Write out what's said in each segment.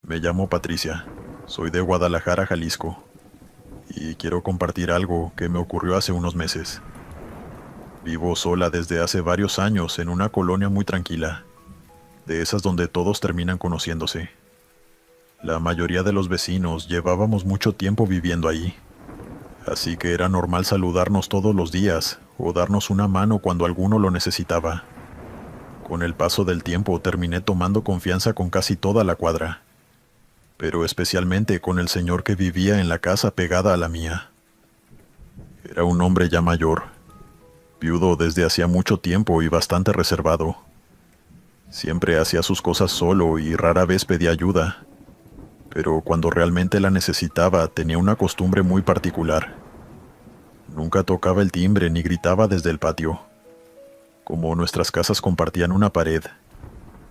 Me llamo Patricia, soy de Guadalajara, Jalisco, y quiero compartir algo que me ocurrió hace unos meses. Vivo sola desde hace varios años en una colonia muy tranquila, de esas donde todos terminan conociéndose. La mayoría de los vecinos llevábamos mucho tiempo viviendo ahí, así que era normal saludarnos todos los días o darnos una mano cuando alguno lo necesitaba. Con el paso del tiempo terminé tomando confianza con casi toda la cuadra, pero especialmente con el señor que vivía en la casa pegada a la mía. Era un hombre ya mayor, viudo desde hacía mucho tiempo y bastante reservado. Siempre hacía sus cosas solo y rara vez pedía ayuda, pero cuando realmente la necesitaba tenía una costumbre muy particular. Nunca tocaba el timbre ni gritaba desde el patio. Como nuestras casas compartían una pared,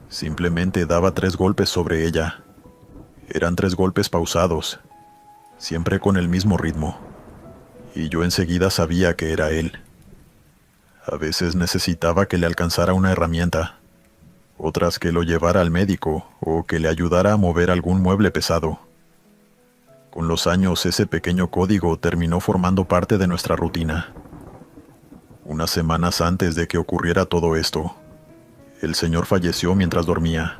simplemente daba 3 golpes sobre ella. Eran 3 golpes pausados, siempre con el mismo ritmo, y yo enseguida sabía que era él. A veces necesitaba que le alcanzara una herramienta, otras que lo llevara al médico o que le ayudara a mover algún mueble pesado. Con los años ese pequeño código terminó formando parte de nuestra rutina. Unas semanas antes de que ocurriera todo esto, el señor falleció mientras dormía.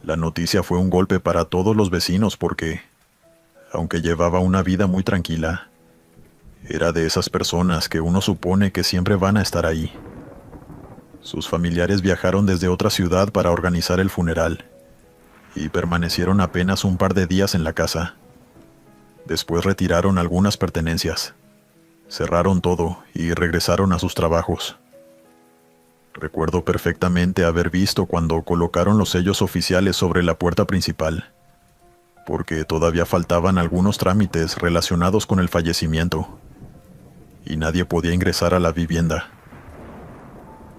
La noticia fue un golpe para todos los vecinos porque, aunque llevaba una vida muy tranquila, era de esas personas que uno supone que siempre van a estar ahí. Sus familiares viajaron desde otra ciudad para organizar el funeral y permanecieron apenas un par de días en la casa. Después retiraron algunas pertenencias, cerraron todo y regresaron a sus trabajos. Recuerdo perfectamente haber visto cuando colocaron los sellos oficiales sobre la puerta principal, porque todavía faltaban algunos trámites relacionados con el fallecimiento, y nadie podía ingresar a la vivienda.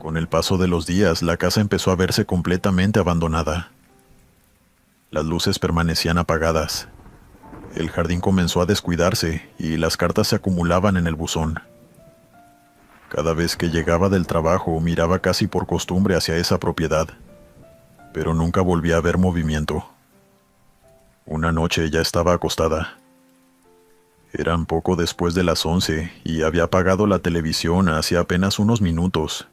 Con el paso de los días, la casa empezó a verse completamente abandonada. Las luces permanecían apagadas. El jardín comenzó a descuidarse y las cartas se acumulaban en el buzón. Cada vez que llegaba del trabajo miraba casi por costumbre hacia esa propiedad, pero nunca volví a ver movimiento. Una noche ya estaba acostada. Eran poco después de las 11 y había apagado la televisión hacía apenas unos minutos,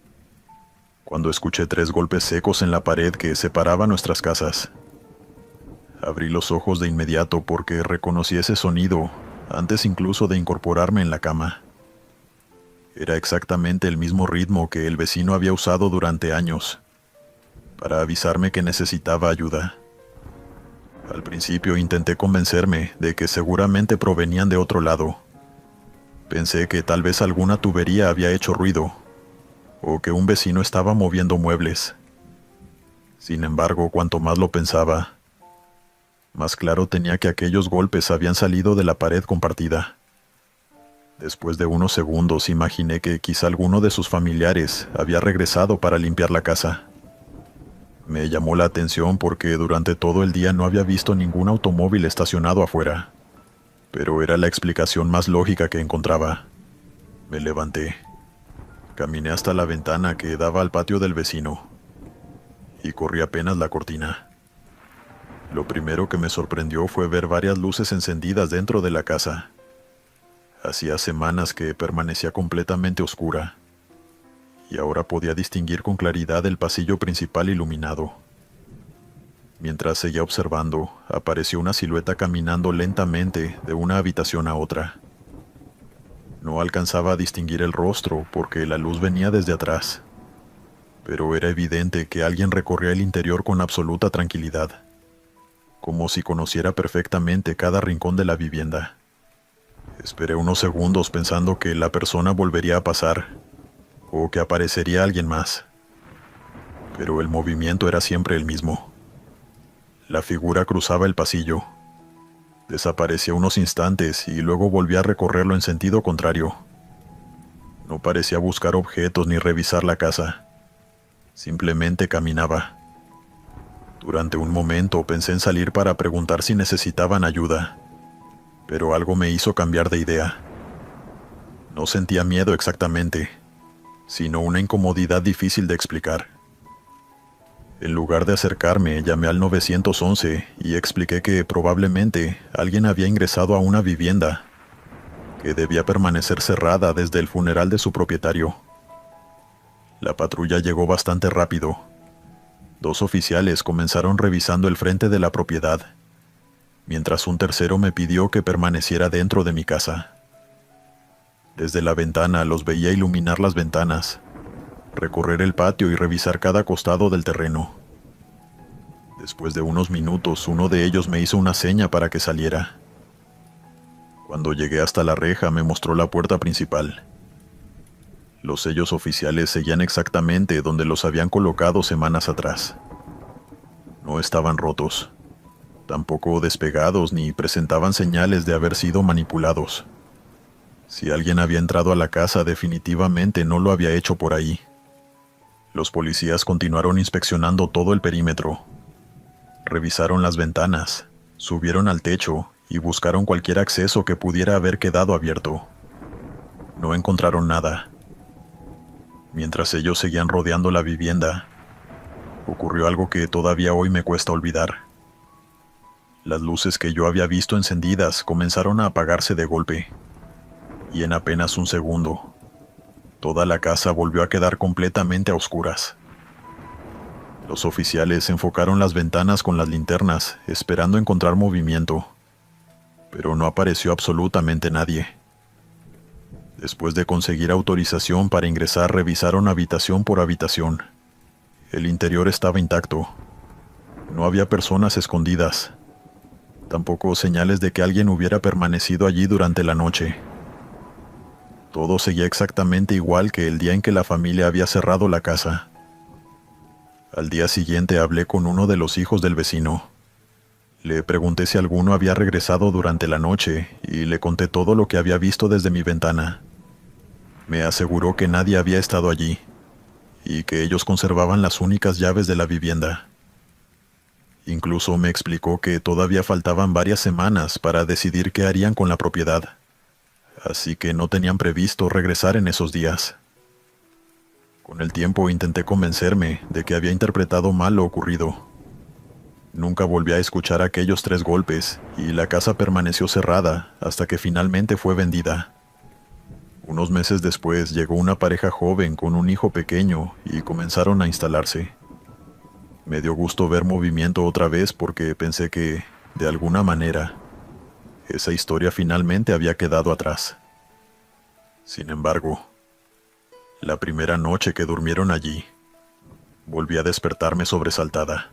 cuando escuché 3 golpes secos en la pared que separaba nuestras casas. Abrí los ojos de inmediato porque reconocí ese sonido antes incluso de incorporarme en la cama. Era exactamente el mismo ritmo que el vecino había usado durante años, para avisarme que necesitaba ayuda. Al principio intenté convencerme de que seguramente provenían de otro lado. Pensé que tal vez alguna tubería había hecho ruido, o que un vecino estaba moviendo muebles. Sin embargo, cuanto más lo pensaba, más claro tenía que aquellos golpes habían salido de la pared compartida. Después de unos segundos imaginé que quizá alguno de sus familiares había regresado para limpiar la casa. Me llamó la atención porque durante todo el día no había visto ningún automóvil estacionado afuera, pero era la explicación más lógica que encontraba. Me levanté, caminé hasta la ventana que daba al patio del vecino y corrí apenas la cortina. Lo primero que me sorprendió fue ver varias luces encendidas dentro de la casa. Hacía semanas que permanecía completamente oscura, y ahora podía distinguir con claridad el pasillo principal iluminado. Mientras seguía observando, apareció una silueta caminando lentamente de una habitación a otra. No alcanzaba a distinguir el rostro porque la luz venía desde atrás, pero era evidente que alguien recorría el interior con absoluta tranquilidad, como si conociera perfectamente cada rincón de la vivienda. Esperé unos segundos pensando que la persona volvería a pasar, o que aparecería alguien más. Pero el movimiento era siempre el mismo. La figura cruzaba el pasillo, desaparecía unos instantes y luego volvía a recorrerlo en sentido contrario. No parecía buscar objetos ni revisar la casa. Simplemente caminaba. Durante un momento pensé en salir para preguntar si necesitaban ayuda, pero algo me hizo cambiar de idea. No sentía miedo exactamente, sino una incomodidad difícil de explicar. En lugar de acercarme, llamé al 911 y expliqué que probablemente alguien había ingresado a una vivienda que debía permanecer cerrada desde el funeral de su propietario. La patrulla llegó bastante rápido. 2 oficiales comenzaron revisando el frente de la propiedad, mientras un tercero me pidió que permaneciera dentro de mi casa. Desde la ventana los veía iluminar las ventanas, recorrer el patio y revisar cada costado del terreno. Después de unos minutos, uno de ellos me hizo una seña para que saliera. Cuando llegué hasta la reja, me mostró la puerta principal. Los sellos oficiales seguían exactamente donde los habían colocado semanas atrás. No estaban rotos, tampoco despegados ni presentaban señales de haber sido manipulados. Si alguien había entrado a la casa, definitivamente no lo había hecho por ahí. Los policías continuaron inspeccionando todo el perímetro. Revisaron las ventanas, subieron al techo y buscaron cualquier acceso que pudiera haber quedado abierto. No encontraron nada. Mientras ellos seguían rodeando la vivienda, ocurrió algo que todavía hoy me cuesta olvidar. Las luces que yo había visto encendidas comenzaron a apagarse de golpe, y en apenas un segundo, toda la casa volvió a quedar completamente a oscuras. Los oficiales enfocaron las ventanas con las linternas, esperando encontrar movimiento, pero no apareció absolutamente nadie. Después de conseguir autorización para ingresar, revisaron habitación por habitación. El interior estaba intacto. No había personas escondidas. Tampoco señales de que alguien hubiera permanecido allí durante la noche. Todo seguía exactamente igual que el día en que la familia había cerrado la casa. Al día siguiente hablé con uno de los hijos del vecino. Le pregunté si alguno había regresado durante la noche y le conté todo lo que había visto desde mi ventana. Me aseguró que nadie había estado allí y que ellos conservaban las únicas llaves de la vivienda. Incluso me explicó que todavía faltaban varias semanas para decidir qué harían con la propiedad, así que no tenían previsto regresar en esos días. Con el tiempo intenté convencerme de que había interpretado mal lo ocurrido. Nunca volví a escuchar aquellos 3 golpes y la casa permaneció cerrada hasta que finalmente fue vendida. Unos meses después llegó una pareja joven con un hijo pequeño y comenzaron a instalarse. Me dio gusto ver movimiento otra vez porque pensé que, de alguna manera, esa historia finalmente había quedado atrás. Sin embargo, la primera noche que durmieron allí, volví a despertarme sobresaltada.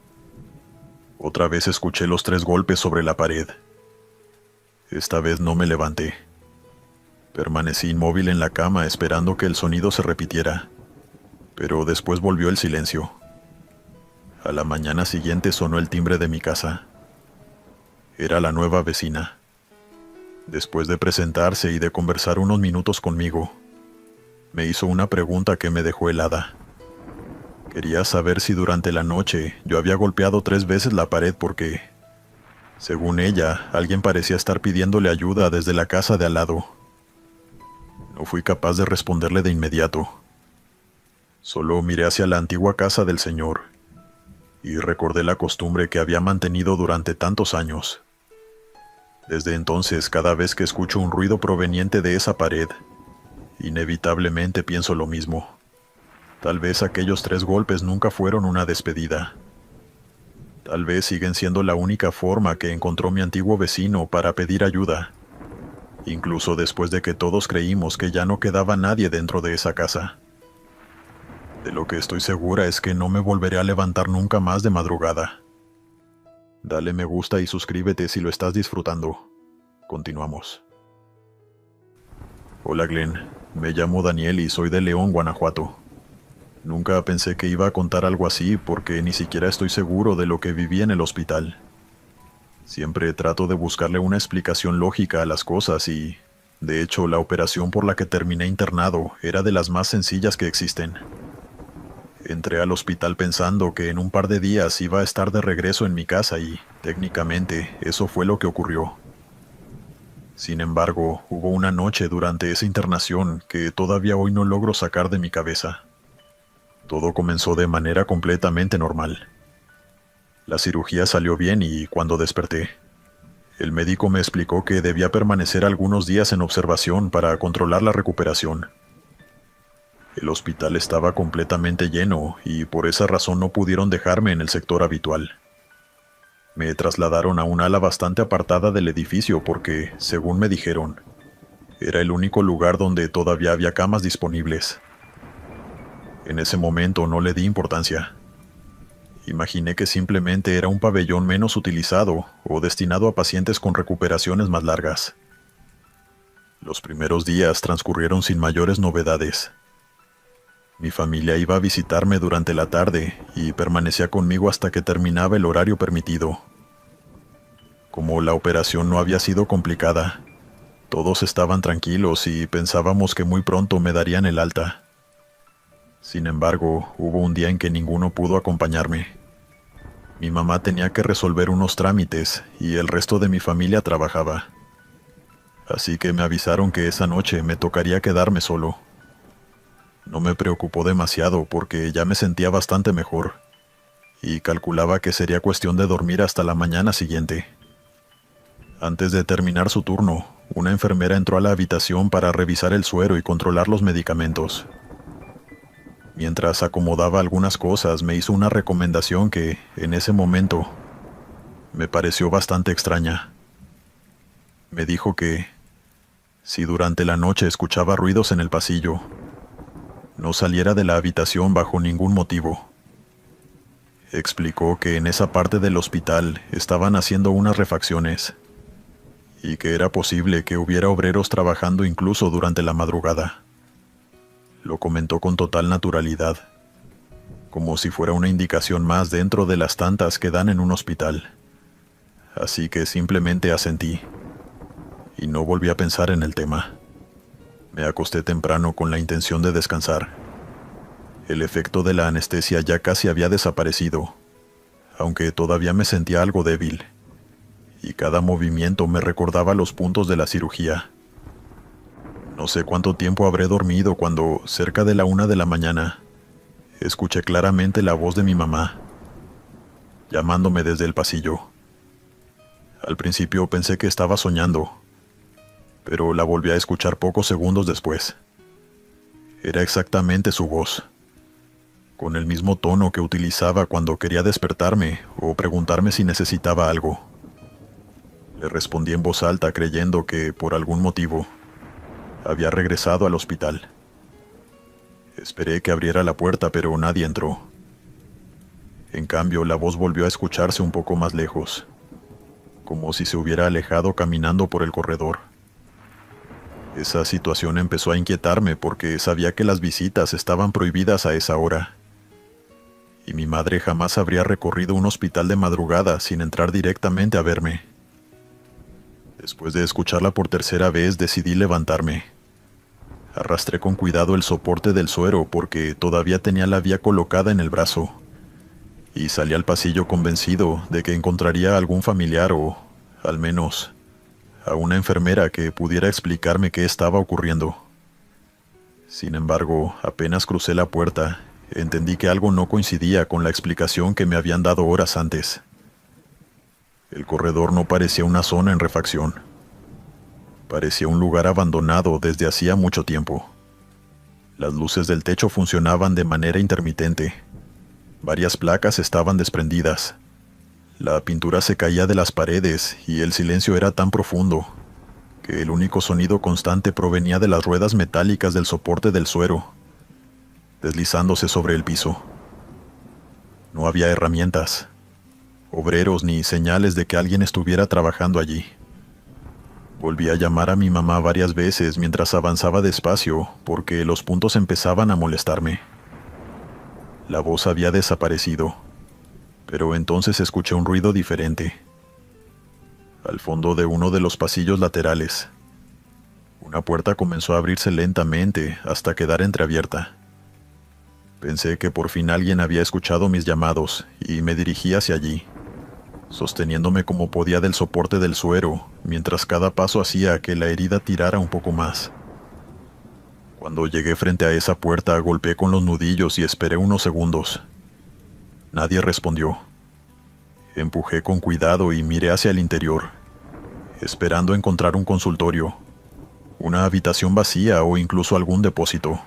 Otra vez escuché los 3 golpes sobre la pared. Esta vez no me levanté. Permanecí inmóvil en la cama esperando que el sonido se repitiera, pero después volvió el silencio. A la mañana siguiente sonó el timbre de mi casa. Era la nueva vecina. Después de presentarse y de conversar unos minutos conmigo, me hizo una pregunta que me dejó helada. Quería saber si durante la noche yo había golpeado 3 veces la pared porque, según ella, alguien parecía estar pidiéndole ayuda desde la casa de al lado. No fui capaz de responderle de inmediato. Solo miré hacia la antigua casa del señor y recordé la costumbre que había mantenido durante tantos años. Desde entonces, cada vez que escucho un ruido proveniente de esa pared, inevitablemente pienso lo mismo. Tal vez aquellos 3 golpes nunca fueron una despedida. Tal vez siguen siendo la única forma que encontró mi antiguo vecino para pedir ayuda, incluso después de que todos creímos que ya no quedaba nadie dentro de esa casa. De lo que estoy segura es que no me volveré a levantar nunca más de madrugada. Dale me gusta y suscríbete si lo estás disfrutando. Continuamos. Hola Glenn, me llamo Daniel y soy de León, Guanajuato. Nunca pensé que iba a contar algo así porque ni siquiera estoy seguro de lo que viví en el hospital. Siempre trato de buscarle una explicación lógica a las cosas y, de hecho, la operación por la que terminé internado era de las más sencillas que existen. Entré al hospital pensando que en un par de días iba a estar de regreso en mi casa y, técnicamente, eso fue lo que ocurrió. Sin embargo, hubo una noche durante esa internación que todavía hoy no logro sacar de mi cabeza. Todo comenzó de manera completamente normal. La cirugía salió bien y cuando desperté, el médico me explicó que debía permanecer algunos días en observación para controlar la recuperación. El hospital estaba completamente lleno y por esa razón no pudieron dejarme en el sector habitual. Me trasladaron a un ala bastante apartada del edificio porque, según me dijeron, era el único lugar donde todavía había camas disponibles. En ese momento no le di importancia. Imaginé que simplemente era un pabellón menos utilizado o destinado a pacientes con recuperaciones más largas. Los primeros días transcurrieron sin mayores novedades. Mi familia iba a visitarme durante la tarde y permanecía conmigo hasta que terminaba el horario permitido. Como la operación no había sido complicada, todos estaban tranquilos y pensábamos que muy pronto me darían el alta. Sin embargo, hubo un día en que ninguno pudo acompañarme. Mi mamá tenía que resolver unos trámites y el resto de mi familia trabajaba. Así que me avisaron que esa noche me tocaría quedarme solo. No me preocupó demasiado porque ya me sentía bastante mejor y calculaba que sería cuestión de dormir hasta la mañana siguiente. Antes de terminar su turno, una enfermera entró a la habitación para revisar el suero y controlar los medicamentos. Mientras acomodaba algunas cosas, me hizo una recomendación que, en ese momento, me pareció bastante extraña. Me dijo que, si durante la noche escuchaba ruidos en el pasillo, no saliera de la habitación bajo ningún motivo. Explicó que en esa parte del hospital estaban haciendo unas refacciones y que era posible que hubiera obreros trabajando incluso durante la madrugada. Lo comentó con total naturalidad, como si fuera una indicación más dentro de las tantas que dan en un hospital. Así que simplemente asentí y no volví a pensar en el tema. Me acosté temprano con la intención de descansar. El efecto de la anestesia ya casi había desaparecido, aunque todavía me sentía algo débil, y cada movimiento me recordaba los puntos de la cirugía. No sé cuánto tiempo habré dormido cuando, cerca de la 1 de la mañana, escuché claramente la voz de mi mamá, llamándome desde el pasillo. Al principio pensé que estaba soñando, pero la volví a escuchar pocos segundos después. Era exactamente su voz, con el mismo tono que utilizaba cuando quería despertarme o preguntarme si necesitaba algo. Le respondí en voz alta creyendo que, por algún motivo, había regresado al hospital. Esperé que abriera la puerta, pero nadie entró. En cambio, la voz volvió a escucharse un poco más lejos, como si se hubiera alejado caminando por el corredor. Esa situación empezó a inquietarme porque sabía que las visitas estaban prohibidas a esa hora. Y mi madre jamás habría recorrido un hospital de madrugada sin entrar directamente a verme. Después de escucharla por tercera vez, decidí levantarme. Arrastré con cuidado el soporte del suero porque todavía tenía la vía colocada en el brazo. Y salí al pasillo convencido de que encontraría a algún familiar o, al menos, a una enfermera que pudiera explicarme qué estaba ocurriendo. Sin embargo, apenas crucé la puerta, entendí que algo no coincidía con la explicación que me habían dado horas antes. El corredor no parecía una zona en refacción. Parecía un lugar abandonado desde hacía mucho tiempo. Las luces del techo funcionaban de manera intermitente. Varias placas estaban desprendidas. La pintura se caía de las paredes y el silencio era tan profundo que el único sonido constante provenía de las ruedas metálicas del soporte del suero, deslizándose sobre el piso. No había herramientas, obreros ni señales de que alguien estuviera trabajando allí. Volví a llamar a mi mamá varias veces mientras avanzaba despacio porque los puntos empezaban a molestarme. La voz había desaparecido, pero entonces escuché un ruido diferente. Al fondo de uno de los pasillos laterales, una puerta comenzó a abrirse lentamente hasta quedar entreabierta. Pensé que por fin alguien había escuchado mis llamados y me dirigí hacia allí, sosteniéndome como podía del soporte del suero, mientras cada paso hacía que la herida tirara un poco más. Cuando llegué frente a esa puerta, golpeé con los nudillos y esperé unos segundos. Nadie respondió. Empujé con cuidado y miré hacia el interior, esperando encontrar un consultorio, una habitación vacía o incluso algún depósito.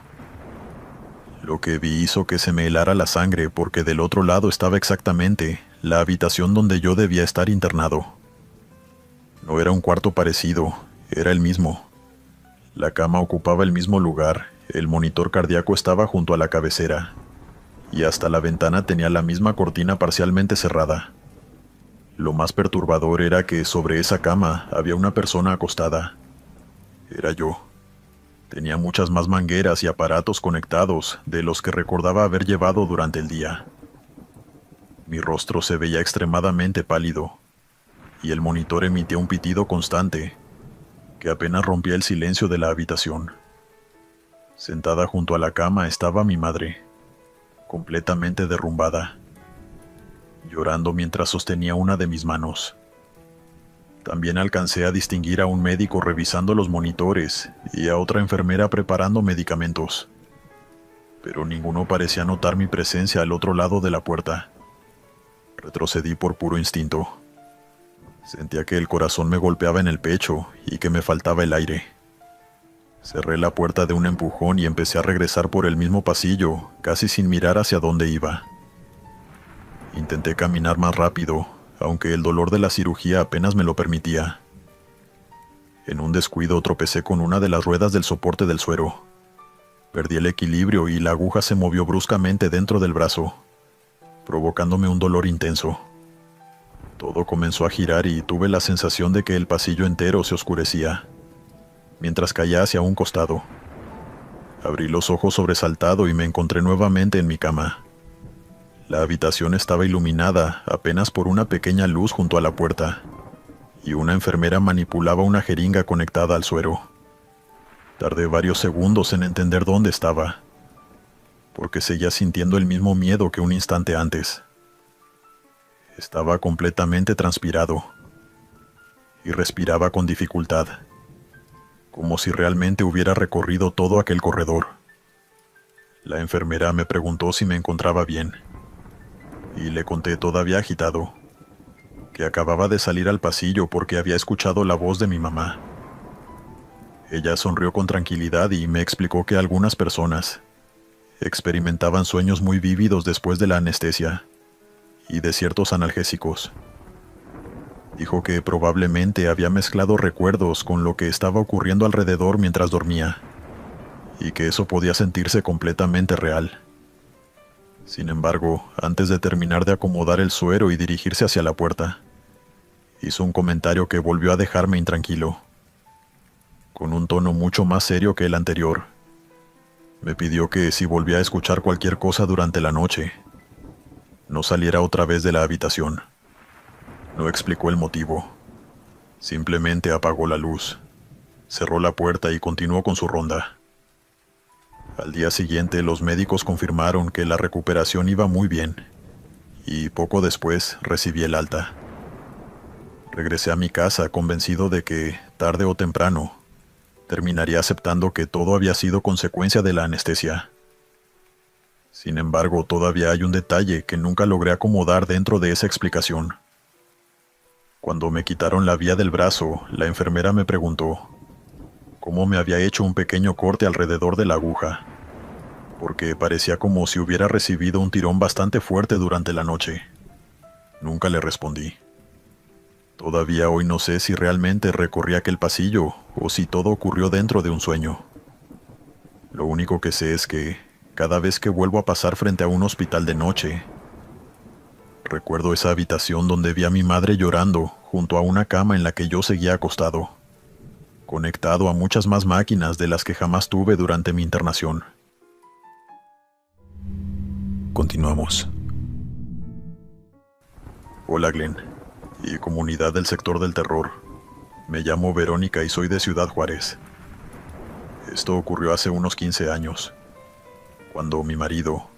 Lo que vi hizo que se me helara la sangre porque del otro lado estaba exactamente la habitación donde yo debía estar internado. No era un cuarto parecido, era el mismo. La cama ocupaba el mismo lugar, el monitor cardíaco estaba junto a la cabecera, y hasta la ventana tenía la misma cortina parcialmente cerrada. Lo más perturbador era que sobre esa cama había una persona acostada. Era yo. Tenía muchas más mangueras y aparatos conectados de los que recordaba haber llevado durante el día. Mi rostro se veía extremadamente pálido, y el monitor emitía un pitido constante que apenas rompía el silencio de la habitación. Sentada junto a la cama estaba mi madre, completamente derrumbada, llorando mientras sostenía una de mis manos. También alcancé a distinguir a un médico revisando los monitores y a otra enfermera preparando medicamentos, pero ninguno parecía notar mi presencia al otro lado de la puerta. Retrocedí por puro instinto. Sentía que el corazón me golpeaba en el pecho y que me faltaba el aire. Cerré la puerta de un empujón y empecé a regresar por el mismo pasillo, casi sin mirar hacia dónde iba. Intenté caminar más rápido, aunque el dolor de la cirugía apenas me lo permitía. En un descuido tropecé con una de las ruedas del soporte del suero. Perdí el equilibrio y la aguja se movió bruscamente dentro del brazo, provocándome un dolor intenso. Todo comenzó a girar y tuve la sensación de que el pasillo entero se oscurecía, mientras caía hacia un costado. Abrí los ojos sobresaltado y me encontré nuevamente en mi cama. La habitación estaba iluminada apenas por una pequeña luz junto a la puerta, y una enfermera manipulaba una jeringa conectada al suero. Tardé varios segundos en entender dónde estaba, porque seguía sintiendo el mismo miedo que un instante antes. Estaba completamente transpirado, y respiraba con dificultad, como si realmente hubiera recorrido todo aquel corredor. La enfermera me preguntó si me encontraba bien, y le conté todavía agitado, que acababa de salir al pasillo porque había escuchado la voz de mi mamá. Ella sonrió con tranquilidad y me explicó que algunas personas experimentaban sueños muy vívidos después de la anestesia y de ciertos analgésicos. Dijo que probablemente había mezclado recuerdos con lo que estaba ocurriendo alrededor mientras dormía, y que eso podía sentirse completamente real. Sin embargo, antes de terminar de acomodar el suero y dirigirse hacia la puerta, hizo un comentario que volvió a dejarme intranquilo. Con un tono mucho más serio que el anterior, me pidió que si volvía a escuchar cualquier cosa durante la noche, no saliera otra vez de la habitación. No explicó el motivo. Simplemente apagó la luz, cerró la puerta y continuó con su ronda. Al día siguiente, los médicos confirmaron que la recuperación iba muy bien, y poco después recibí el alta. Regresé a mi casa convencido de que, tarde o temprano, terminaría aceptando que todo había sido consecuencia de la anestesia. Sin embargo, todavía hay un detalle que nunca logré acomodar dentro de esa explicación. Cuando me quitaron la vía del brazo, la enfermera me preguntó cómo me había hecho un pequeño corte alrededor de la aguja, porque parecía como si hubiera recibido un tirón bastante fuerte durante la noche. Nunca le respondí. Todavía hoy no sé si realmente recorrí aquel pasillo o si todo ocurrió dentro de un sueño. Lo único que sé es que, cada vez que vuelvo a pasar frente a un hospital de noche, recuerdo esa habitación donde vi a mi madre llorando junto a una cama en la que yo seguía acostado, conectado a muchas más máquinas de las que jamás tuve durante mi internación. Continuamos. Hola Glenn, y comunidad del sector del terror. Me llamo Verónica y soy de Ciudad Juárez. Esto ocurrió hace unos 15 años, cuando mi marido,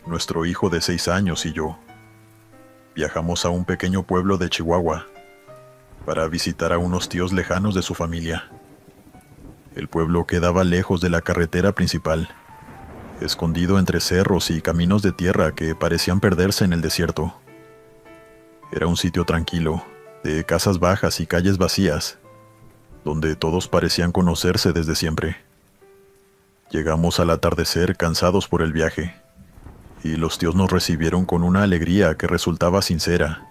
nuestro hijo de 6 años y yo, viajamos a un pequeño pueblo de Chihuahua para visitar a unos tíos lejanos de su familia. El pueblo quedaba lejos de la carretera principal, escondido entre cerros y caminos de tierra que parecían perderse en el desierto. Era un sitio tranquilo, de casas bajas y calles vacías, donde todos parecían conocerse desde siempre. Llegamos al atardecer cansados por el viaje, y los tíos nos recibieron con una alegría que resultaba sincera,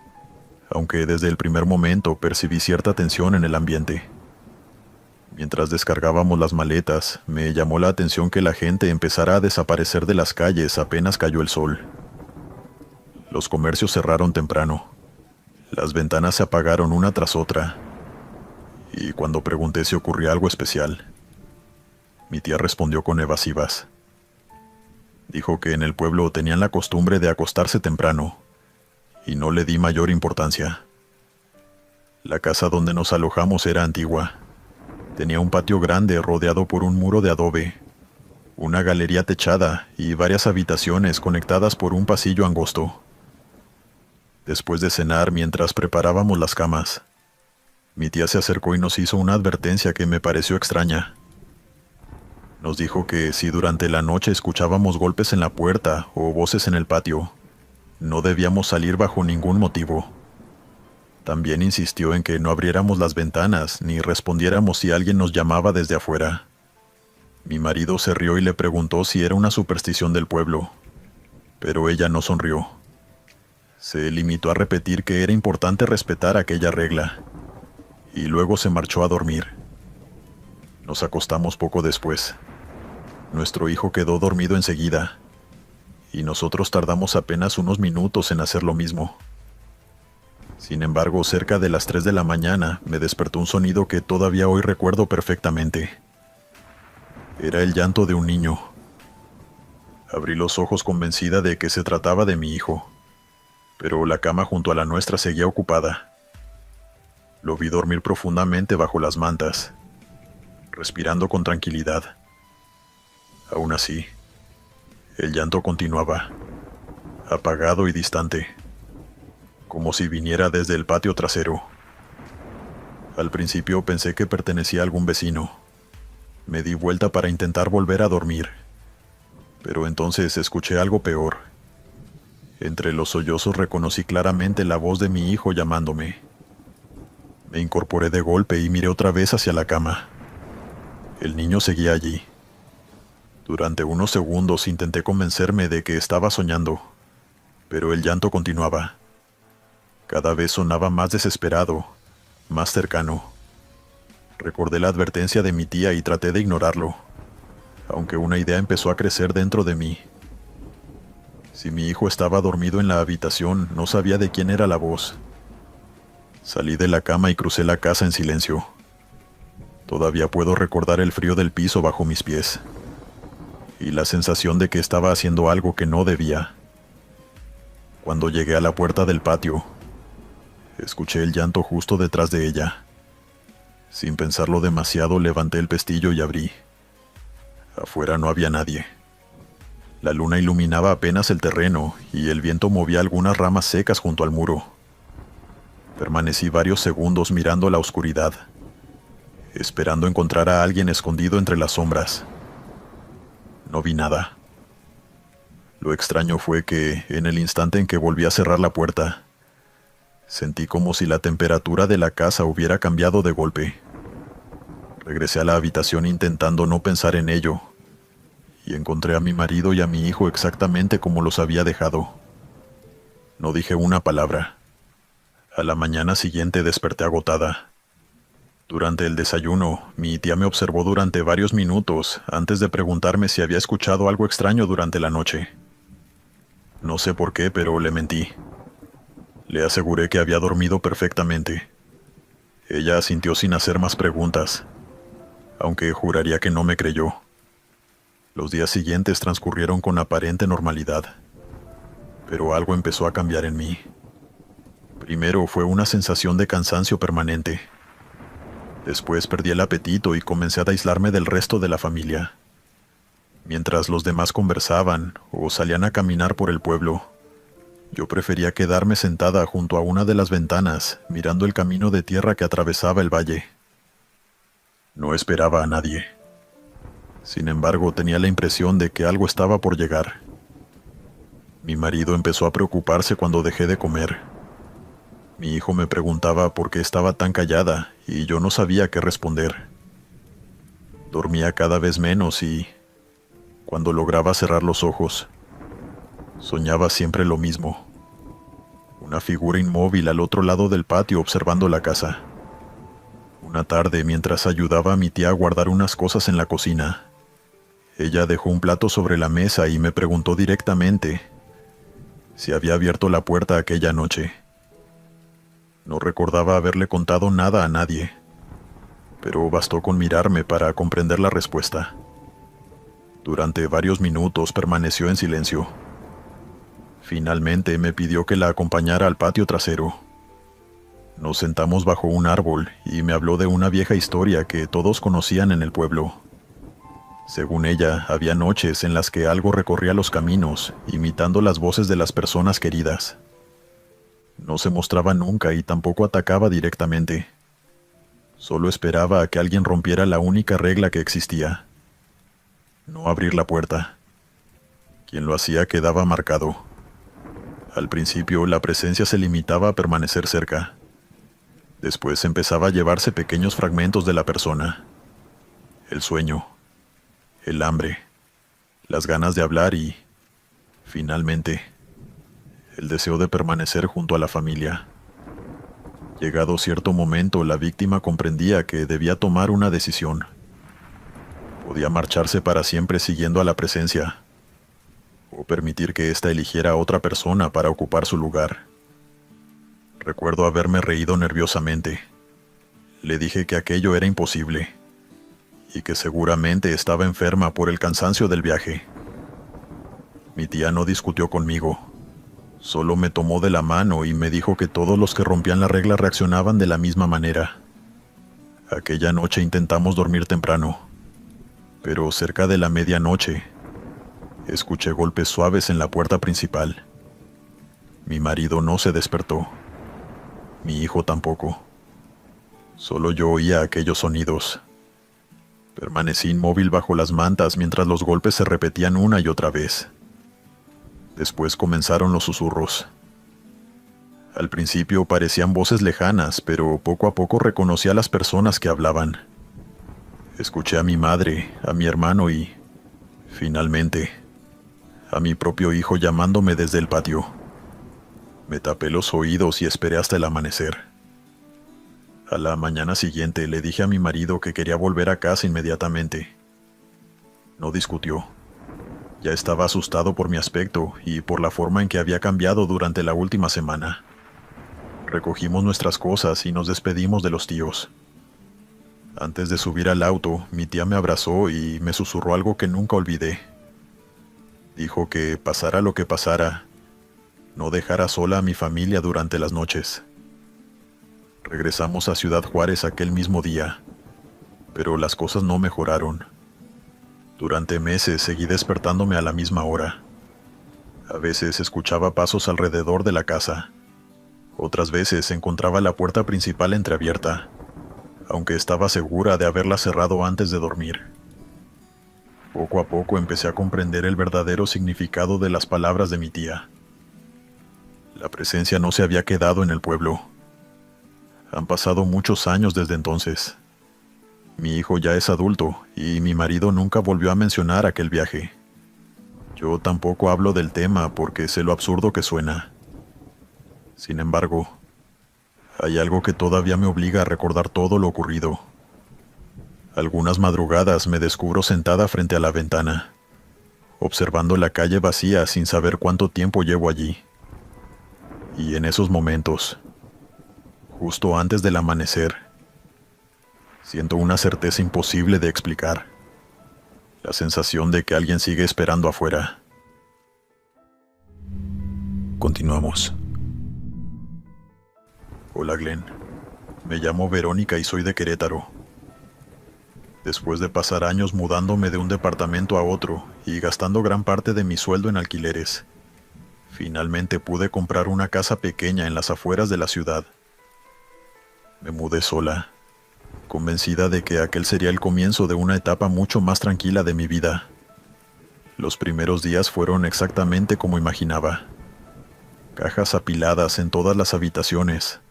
aunque desde el primer momento percibí cierta tensión en el ambiente. Mientras descargábamos las maletas, me llamó la atención que la gente empezara a desaparecer de las calles apenas cayó el sol. Los comercios cerraron temprano. Las ventanas se apagaron una tras otra. Y cuando pregunté si ocurría algo especial, mi tía respondió con evasivas. Dijo que en el pueblo tenían la costumbre de acostarse temprano, y no le di mayor importancia. La casa donde nos alojamos era antigua. Tenía un patio grande rodeado por un muro de adobe, una galería techada y varias habitaciones conectadas por un pasillo angosto. Después de cenar, mientras preparábamos las camas, mi tía se acercó y nos hizo una advertencia que me pareció extraña. Nos dijo que si durante la noche escuchábamos golpes en la puerta o voces en el patio, no debíamos salir bajo ningún motivo. También insistió en que no abriéramos las ventanas ni respondiéramos si alguien nos llamaba desde afuera. Mi marido se rió y le preguntó si era una superstición del pueblo, pero ella no sonrió. Se limitó a repetir que era importante respetar aquella regla, y luego se marchó a dormir. Nos acostamos poco después. Nuestro hijo quedó dormido enseguida, y nosotros tardamos apenas unos minutos en hacer lo mismo. Sin embargo, cerca de las 3 de la mañana me despertó un sonido que todavía hoy recuerdo perfectamente. Era el llanto de un niño. Abrí los ojos convencida de que se trataba de mi hijo, pero la cama junto a la nuestra seguía ocupada. Lo vi dormir profundamente bajo las mantas, respirando con tranquilidad. Aún así, el llanto continuaba, apagado y distante, como si viniera desde el patio trasero. Al principio pensé que pertenecía a algún vecino. Me di vuelta para intentar volver a dormir, pero entonces escuché algo peor. Entre los sollozos reconocí claramente la voz de mi hijo llamándome. Me incorporé de golpe y miré otra vez hacia la cama. El niño seguía allí. Durante unos segundos intenté convencerme de que estaba soñando, pero el llanto continuaba. Cada vez sonaba más desesperado, más cercano. Recordé la advertencia de mi tía y traté de ignorarlo, aunque una idea empezó a crecer dentro de mí. Si mi hijo estaba dormido en la habitación, no sabía de quién era la voz. Salí de la cama y crucé la casa en silencio. Todavía puedo recordar el frío del piso bajo mis pies, y la sensación de que estaba haciendo algo que no debía. Cuando llegué a la puerta del patio, escuché el llanto justo detrás de ella. Sin pensarlo demasiado, levanté el pestillo y abrí. Afuera no había nadie. La luna iluminaba apenas el terreno y el viento movía algunas ramas secas junto al muro. Permanecí varios segundos mirando la oscuridad, esperando encontrar a alguien escondido entre las sombras. No vi nada. Lo extraño fue que, en el instante en que volví a cerrar la puerta, sentí como si la temperatura de la casa hubiera cambiado de golpe. Regresé a la habitación intentando no pensar en ello, y encontré a mi marido y a mi hijo exactamente como los había dejado. No dije una palabra. A la mañana siguiente desperté agotada. Durante el desayuno, mi tía me observó durante varios minutos antes de preguntarme si había escuchado algo extraño durante la noche. No sé por qué, pero le mentí. Le aseguré que había dormido perfectamente. Ella asintió sin hacer más preguntas, aunque juraría que no me creyó. Los días siguientes transcurrieron con aparente normalidad, pero algo empezó a cambiar en mí. Primero fue una sensación de cansancio permanente. Después perdí el apetito y comencé a aislarme del resto de la familia. Mientras los demás conversaban o salían a caminar por el pueblo, yo prefería quedarme sentada junto a una de las ventanas, mirando el camino de tierra que atravesaba el valle. No esperaba a nadie. Sin embargo, tenía la impresión de que algo estaba por llegar. Mi marido empezó a preocuparse cuando dejé de comer. Mi hijo me preguntaba por qué estaba tan callada y yo no sabía qué responder. Dormía cada vez menos y, cuando lograba cerrar los ojos, soñaba siempre lo mismo. Una figura inmóvil al otro lado del patio observando la casa. Una tarde, mientras ayudaba a mi tía a guardar unas cosas en la cocina, ella dejó un plato sobre la mesa y me preguntó directamente si había abierto la puerta aquella noche. No recordaba haberle contado nada a nadie, pero bastó con mirarme para comprender la respuesta. Durante varios minutos permaneció en silencio. Finalmente me pidió que la acompañara al patio trasero. Nos sentamos bajo un árbol y me habló de una vieja historia que todos conocían en el pueblo. Según ella, había noches en las que algo recorría los caminos, imitando las voces de las personas queridas. No se mostraba nunca y tampoco atacaba directamente. Solo esperaba a que alguien rompiera la única regla que existía: no abrir la puerta. Quien lo hacía quedaba marcado. Al principio, la presencia se limitaba a permanecer cerca. Después empezaba a llevarse pequeños fragmentos de la persona. El sueño, el hambre, las ganas de hablar y, finalmente, el deseo de permanecer junto a la familia. Llegado cierto momento, la víctima comprendía que debía tomar una decisión. Podía marcharse para siempre siguiendo a la presencia, o permitir que ésta eligiera a otra persona para ocupar su lugar. Recuerdo haberme reído nerviosamente. Le dije que aquello era imposible, y que seguramente estaba enferma por el cansancio del viaje. Mi tía no discutió conmigo. Solo me tomó de la mano y me dijo que todos los que rompían la regla reaccionaban de la misma manera. Aquella noche intentamos dormir temprano, pero cerca de la medianoche, escuché golpes suaves en la puerta principal. Mi marido no se despertó. Mi hijo tampoco. Solo yo oía aquellos sonidos. Permanecí inmóvil bajo las mantas mientras los golpes se repetían una y otra vez. Después comenzaron los susurros. Al principio parecían voces lejanas, pero poco a poco reconocí a las personas que hablaban. Escuché a mi madre, a mi hermano y, finalmente, a mi propio hijo llamándome desde el patio. Me tapé los oídos y esperé hasta el amanecer. A la mañana siguiente le dije a mi marido que quería volver a casa inmediatamente. No discutió. Ya estaba asustado por mi aspecto y por la forma en que había cambiado durante la última semana. Recogimos nuestras cosas y nos despedimos de los tíos. Antes de subir al auto, mi tía me abrazó y me susurró algo que nunca olvidé. Dijo que pasara lo que pasara, no dejara sola a mi familia durante las noches. Regresamos a Ciudad Juárez aquel mismo día, pero las cosas no mejoraron. Durante meses seguí despertándome a la misma hora. A veces escuchaba pasos alrededor de la casa. Otras veces encontraba la puerta principal entreabierta, aunque estaba segura de haberla cerrado antes de dormir. Poco a poco empecé a comprender el verdadero significado de las palabras de mi tía. La presencia no se había quedado en el pueblo. Han pasado muchos años desde entonces. Mi hijo ya es adulto y mi marido nunca volvió a mencionar aquel viaje. Yo tampoco hablo del tema porque sé lo absurdo que suena. Sin embargo, hay algo que todavía me obliga a recordar todo lo ocurrido. Algunas madrugadas me descubro sentada frente a la ventana, observando la calle vacía sin saber cuánto tiempo llevo allí. Y en esos momentos, justo antes del amanecer, siento una certeza imposible de explicar. La sensación de que alguien sigue esperando afuera. Continuamos. Hola Glenn, me llamo Verónica y soy de Querétaro. Después de pasar años mudándome de un departamento a otro y gastando gran parte de mi sueldo en alquileres, finalmente pude comprar una casa pequeña en las afueras de la ciudad. Me mudé sola, convencida de que aquel sería el comienzo de una etapa mucho más tranquila de mi vida. Los primeros días fueron exactamente como imaginaba. Cajas apiladas en todas las habitaciones,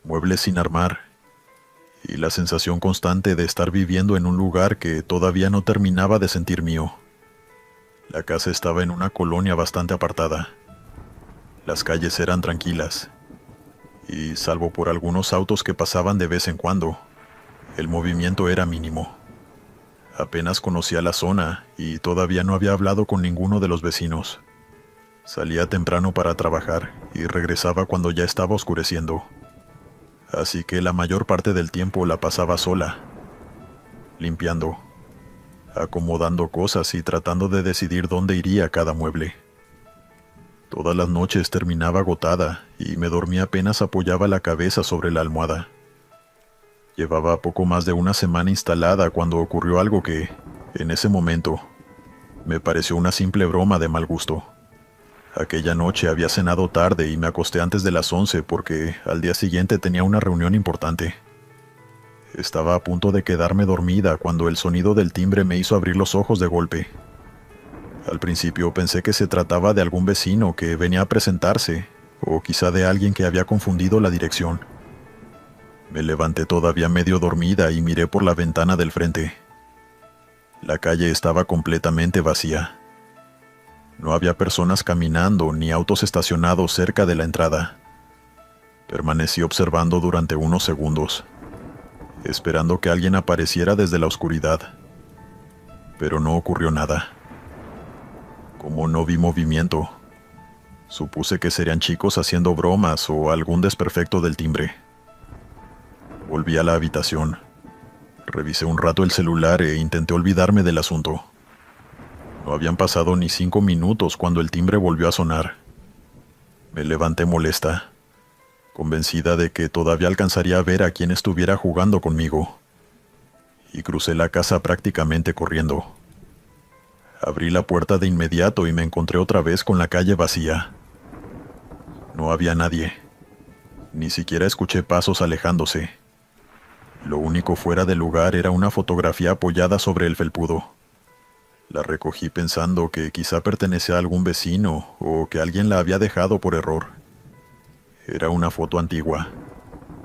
muebles sin armar, y la sensación constante de estar viviendo en un lugar que todavía no terminaba de sentir mío. La casa estaba en una colonia bastante apartada. Las calles eran tranquilas, y salvo por algunos autos que pasaban de vez en cuando, el movimiento era mínimo. Apenas conocía la zona y todavía no había hablado con ninguno de los vecinos. Salía temprano para trabajar y regresaba cuando ya estaba oscureciendo. Así que la mayor parte del tiempo la pasaba sola, limpiando, acomodando cosas y tratando de decidir dónde iría cada mueble. Todas las noches terminaba agotada y me dormía apenas apoyaba la cabeza sobre la almohada. Llevaba poco más de una semana instalada cuando ocurrió algo que, en ese momento, me pareció una simple broma de mal gusto. Aquella noche había cenado tarde y me acosté antes de las 11 porque al día siguiente tenía una reunión importante. Estaba a punto de quedarme dormida cuando el sonido del timbre me hizo abrir los ojos de golpe. Al principio pensé que se trataba de algún vecino que venía a presentarse, o quizá de alguien que había confundido la dirección. Me levanté todavía medio dormida y miré por la ventana del frente. La calle estaba completamente vacía. No había personas caminando ni autos estacionados cerca de la entrada. Permanecí observando durante unos segundos, esperando que alguien apareciera desde la oscuridad. Pero no ocurrió nada. Como no vi movimiento, supuse que serían chicos haciendo bromas o algún desperfecto del timbre. Volví a la habitación. Revisé un rato el celular e intenté olvidarme del asunto. No habían pasado ni 5 minutos cuando el timbre volvió a sonar. Me levanté molesta, convencida de que todavía alcanzaría a ver a quien estuviera jugando conmigo, y crucé la casa prácticamente corriendo. Abrí la puerta de inmediato y me encontré otra vez con la calle vacía. No había nadie. Ni siquiera escuché pasos alejándose. Lo único fuera de lugar era una fotografía apoyada sobre el felpudo. La recogí pensando que quizá pertenecía a algún vecino o que alguien la había dejado por error. Era una foto antigua,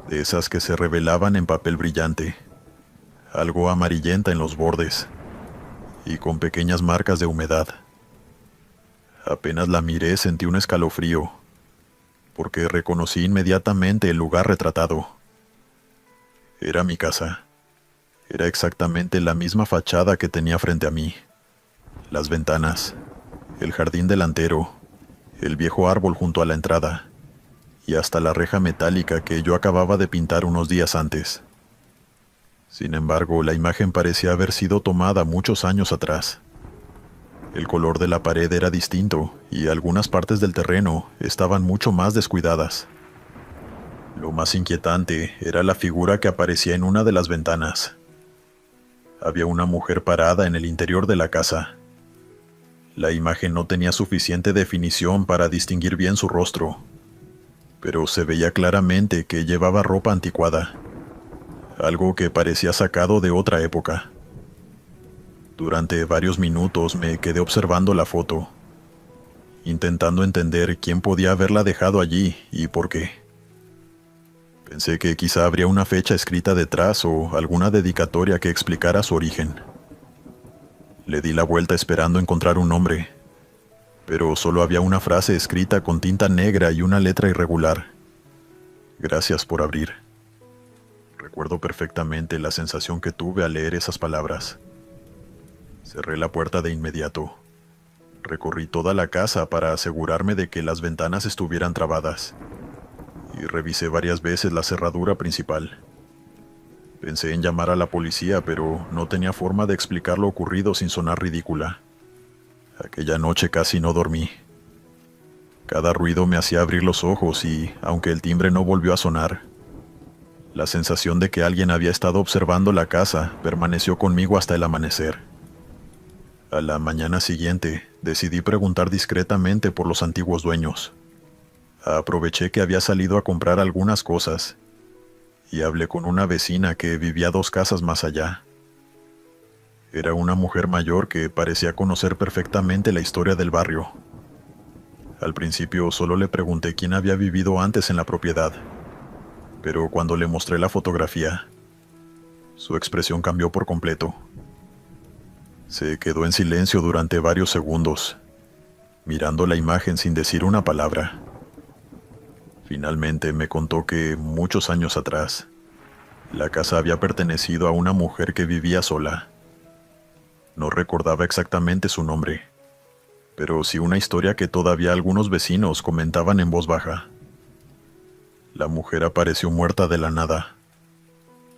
de esas que se revelaban en papel brillante, algo amarillenta en los bordes y con pequeñas marcas de humedad. Apenas la miré sentí un escalofrío, porque reconocí inmediatamente el lugar retratado. Era mi casa. Era exactamente la misma fachada que tenía frente a mí. Las ventanas, el jardín delantero, el viejo árbol junto a la entrada, y hasta la reja metálica que yo acababa de pintar unos días antes. Sin embargo, la imagen parecía haber sido tomada muchos años atrás. El color de la pared era distinto y algunas partes del terreno estaban mucho más descuidadas. Lo más inquietante era la figura que aparecía en una de las ventanas. Había una mujer parada en el interior de la casa. La imagen no tenía suficiente definición para distinguir bien su rostro, pero se veía claramente que llevaba ropa anticuada, algo que parecía sacado de otra época. Durante varios minutos me quedé observando la foto, intentando entender quién podía haberla dejado allí y por qué. Pensé que quizá habría una fecha escrita detrás o alguna dedicatoria que explicara su origen. Le di la vuelta esperando encontrar un nombre, pero solo había una frase escrita con tinta negra y una letra irregular. Gracias por abrir. Recuerdo perfectamente la sensación que tuve al leer esas palabras. Cerré la puerta de inmediato. Recorrí toda la casa para asegurarme de que las ventanas estuvieran trabadas, y revisé varias veces la cerradura principal. Pensé en llamar a la policía, pero no tenía forma de explicar lo ocurrido sin sonar ridícula. Aquella noche casi no dormí. Cada ruido me hacía abrir los ojos y, aunque el timbre no volvió a sonar, la sensación de que alguien había estado observando la casa permaneció conmigo hasta el amanecer. A la mañana siguiente, decidí preguntar discretamente por los antiguos dueños. Aproveché que había salido a comprar algunas cosas y hablé con una vecina que vivía 2 casas más allá. Era una mujer mayor que parecía conocer perfectamente la historia del barrio. Al principio solo le pregunté quién había vivido antes en la propiedad, pero cuando le mostré la fotografía, su expresión cambió por completo. Se quedó en silencio durante varios segundos, mirando la imagen sin decir una palabra. Finalmente me contó que, muchos años atrás, la casa había pertenecido a una mujer que vivía sola. No recordaba exactamente su nombre, pero sí una historia que todavía algunos vecinos comentaban en voz baja. La mujer apareció muerta de la nada.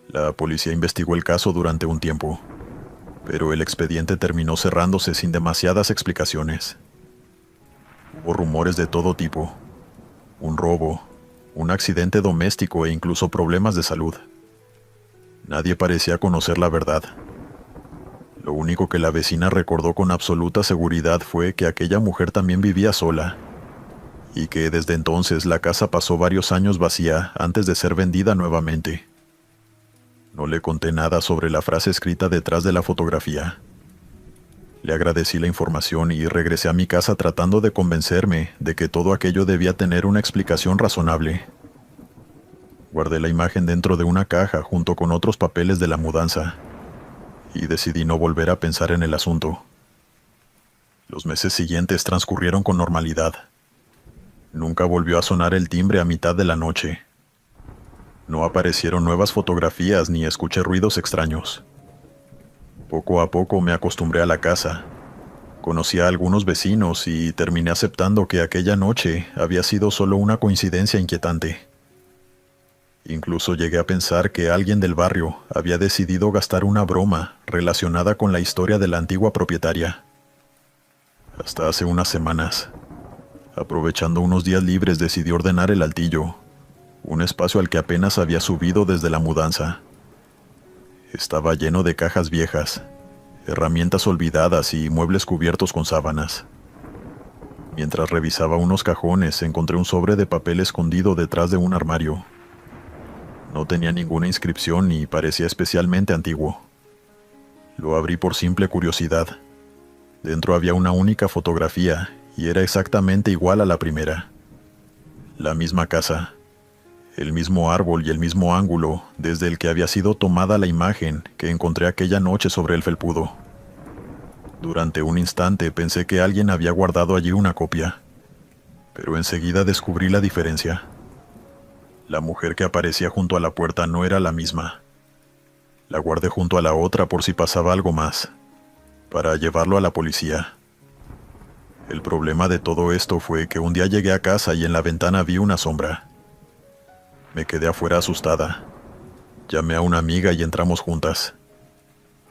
La policía investigó el caso durante un tiempo, pero el expediente terminó cerrándose sin demasiadas explicaciones. Hubo rumores de todo tipo: un robo, un accidente doméstico e incluso problemas de salud. Nadie parecía conocer la verdad. Lo único que la vecina recordó con absoluta seguridad fue que aquella mujer también vivía sola, y que desde entonces la casa pasó varios años vacía antes de ser vendida nuevamente. No le conté nada sobre la frase escrita detrás de la fotografía. Le agradecí la información y regresé a mi casa tratando de convencerme de que todo aquello debía tener una explicación razonable. Guardé la imagen dentro de una caja junto con otros papeles de la mudanza, y decidí no volver a pensar en el asunto. Los meses siguientes transcurrieron con normalidad. Nunca volvió a sonar el timbre a mitad de la noche. No aparecieron nuevas fotografías ni escuché ruidos extraños. Poco a poco me acostumbré a la casa. Conocí a algunos vecinos y terminé aceptando que aquella noche había sido solo una coincidencia inquietante. Incluso llegué a pensar que alguien del barrio había decidido gastar una broma relacionada con la historia de la antigua propietaria. Hasta hace unas semanas, aprovechando unos días libres, decidí ordenar el altillo, un espacio al que apenas había subido desde la mudanza. Estaba lleno de cajas viejas, herramientas olvidadas y muebles cubiertos con sábanas. Mientras revisaba unos cajones, encontré un sobre de papel escondido detrás de un armario. No tenía ninguna inscripción y parecía especialmente antiguo. Lo abrí por simple curiosidad. Dentro había una única fotografía y era exactamente igual a la primera. La misma casa, el mismo árbol y el mismo ángulo desde el que había sido tomada la imagen que encontré aquella noche sobre el felpudo. Durante un instante pensé que alguien había guardado allí una copia, pero enseguida descubrí la diferencia. La mujer que aparecía junto a la puerta no era la misma. La guardé junto a la otra por si pasaba algo más, para llevarlo a la policía. El problema de todo esto fue que un día llegué a casa y en la ventana vi una sombra. Me quedé afuera asustada. Llamé a una amiga y entramos juntas.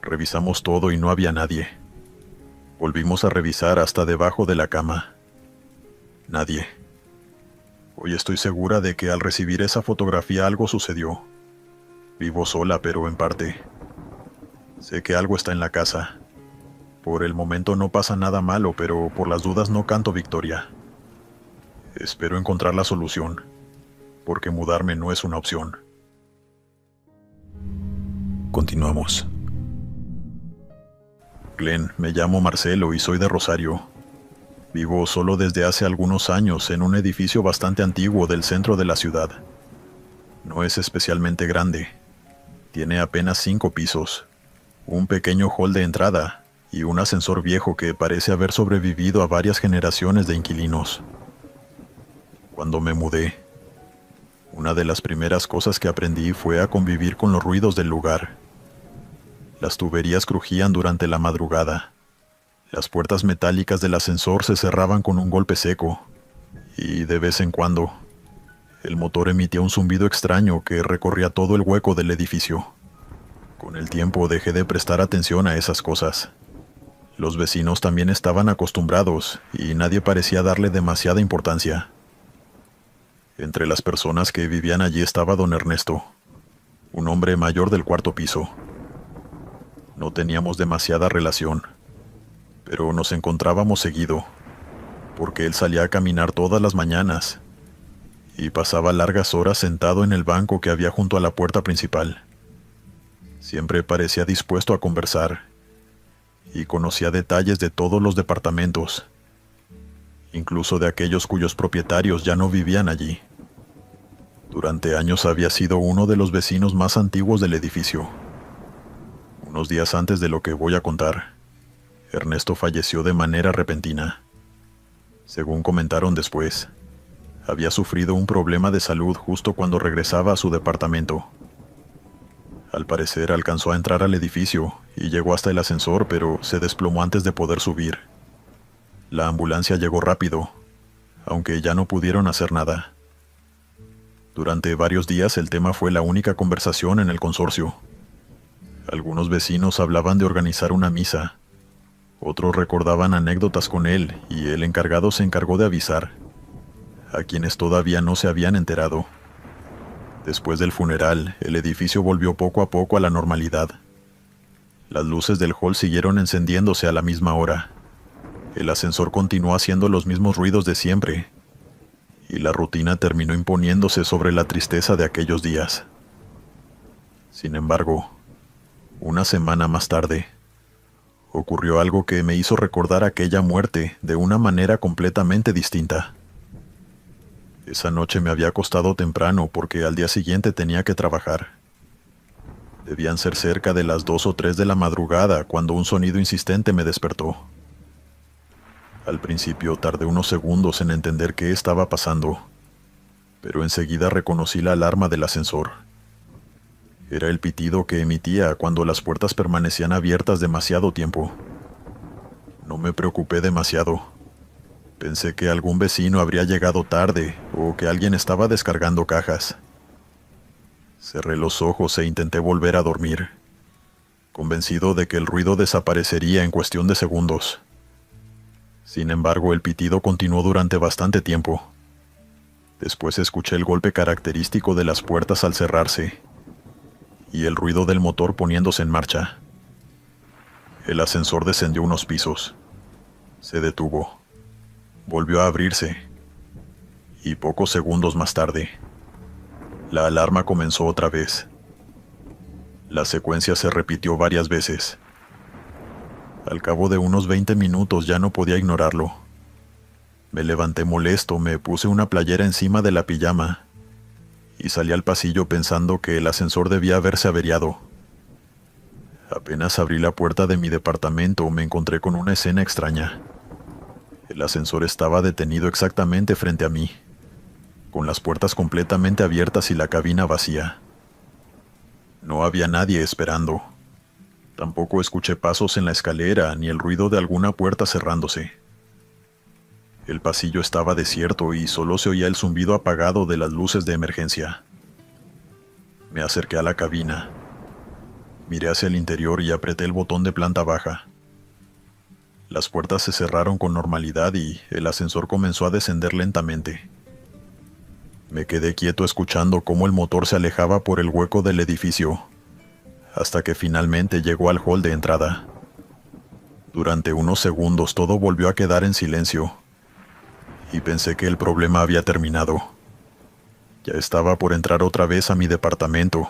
Revisamos todo y no había nadie. Volvimos a revisar hasta debajo de la cama. Nadie. Hoy estoy segura de que al recibir esa fotografía algo sucedió. Vivo sola, pero en parte. Sé que algo está en la casa. Por el momento no pasa nada malo, pero por las dudas no canto victoria. Espero encontrar la solución, porque mudarme no es una opción. Continuamos. Glenn, me llamo Marcelo y soy de Rosario. Vivo solo desde hace algunos años en un edificio bastante antiguo del centro de la ciudad. No es especialmente grande. Tiene apenas 5 pisos, un pequeño hall de entrada y un ascensor viejo que parece haber sobrevivido a varias generaciones de inquilinos. Cuando me mudé, una de las primeras cosas que aprendí fue a convivir con los ruidos del lugar. Las tuberías crujían durante la madrugada. Las puertas metálicas del ascensor se cerraban con un golpe seco, y de vez en cuando, el motor emitía un zumbido extraño que recorría todo el hueco del edificio. Con el tiempo dejé de prestar atención a esas cosas. Los vecinos también estaban acostumbrados y nadie parecía darle demasiada importancia. Entre las personas que vivían allí estaba don Ernesto, un hombre mayor del 4º piso. No teníamos demasiada relación, pero nos encontrábamos seguido, porque él salía a caminar todas las mañanas y pasaba largas horas sentado en el banco que había junto a la puerta principal. Siempre parecía dispuesto a conversar y conocía detalles de todos los departamentos, incluso de aquellos cuyos propietarios ya no vivían allí. Durante años había sido uno de los vecinos más antiguos del edificio. Unos días antes de lo que voy a contar, Ernesto falleció de manera repentina. Según comentaron después, había sufrido un problema de salud justo cuando regresaba a su departamento. Al parecer alcanzó a entrar al edificio y llegó hasta el ascensor, pero se desplomó antes de poder subir. La ambulancia llegó rápido, aunque ya no pudieron hacer nada. Durante varios días el tema fue la única conversación en el consorcio. Algunos vecinos hablaban de organizar una misa. Otros recordaban anécdotas con él y el encargado se encargó de avisar a quienes todavía no se habían enterado. Después del funeral, el edificio volvió poco a poco a la normalidad. Las luces del hall siguieron encendiéndose a la misma hora. El ascensor continuó haciendo los mismos ruidos de siempre, y la rutina terminó imponiéndose sobre la tristeza de aquellos días. Sin embargo, una semana más tarde, ocurrió algo que me hizo recordar aquella muerte de una manera completamente distinta. Esa noche me había acostado temprano porque al día siguiente tenía que trabajar. Debían ser cerca de las 2 o 3 de la madrugada cuando un sonido insistente me despertó. Al principio tardé unos segundos en entender qué estaba pasando, pero enseguida reconocí la alarma del ascensor. Era el pitido que emitía cuando las puertas permanecían abiertas demasiado tiempo. No me preocupé demasiado. Pensé que algún vecino habría llegado tarde o que alguien estaba descargando cajas. Cerré los ojos e intenté volver a dormir, convencido de que el ruido desaparecería en cuestión de segundos. Sin embargo, el pitido continuó durante bastante tiempo. Después escuché el golpe característico de las puertas al cerrarse y el ruido del motor poniéndose en marcha. El ascensor descendió unos pisos. Se detuvo. Volvió a abrirse. Y pocos segundos más tarde, la alarma comenzó otra vez. La secuencia se repitió varias veces. Al cabo de unos 20 minutos ya no podía ignorarlo. Me levanté molesto, me puse una playera encima de la pijama y salí al pasillo pensando que el ascensor debía haberse averiado. Apenas abrí la puerta de mi departamento me encontré con una escena extraña. El ascensor estaba detenido exactamente frente a mí, con las puertas completamente abiertas y la cabina vacía. No había nadie esperando. Tampoco escuché pasos en la escalera ni el ruido de alguna puerta cerrándose. El pasillo estaba desierto y solo se oía el zumbido apagado de las luces de emergencia. Me acerqué a la cabina. Miré hacia el interior y apreté el botón de planta baja. Las puertas se cerraron con normalidad y el ascensor comenzó a descender lentamente. Me quedé quieto escuchando cómo el motor se alejaba por el hueco del edificio, hasta que finalmente llegó al hall de entrada. Durante unos segundos todo volvió a quedar en silencio, y pensé que el problema había terminado. Ya estaba por entrar otra vez a mi departamento,